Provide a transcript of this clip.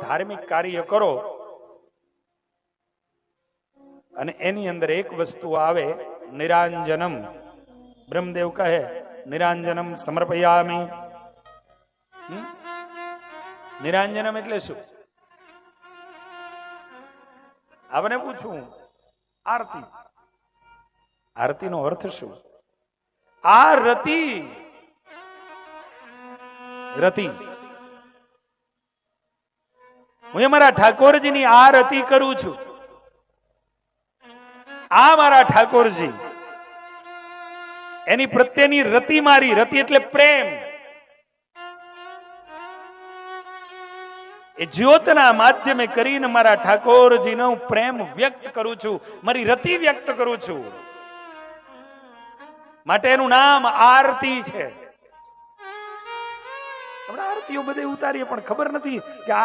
ધાર્મિક કાર્ય કરો અને એની અંદર એક વસ્તુ આવે, નિરાંજનમ. બ્રહ્મદેવ કહે નિરાંજનમ સમર્પયામિ. નિરાંજનમ એટલે શું? આપને પૂછું, આરતી. આરતી નો અર્થ શું? આ રતિ રતિ હું અમારા ઠાકોરજીની આરતી કરું છું. આ મારા ઠાકોરજી, એની પ્રત્યેની રતિ મારી. રતિ એટલે પ્રેમ. એ જ્યોતના માધ્યમે કરીને મારા ઠાકોરજીનો પ્રેમ વ્યક્ત કરું છું, મારી રતિ વ્યક્ત કરું છું. માટે એનું નામ આરતી છે. આપણે આરતીઓ બધે ઉતારીએ પણ ખબર નથી કે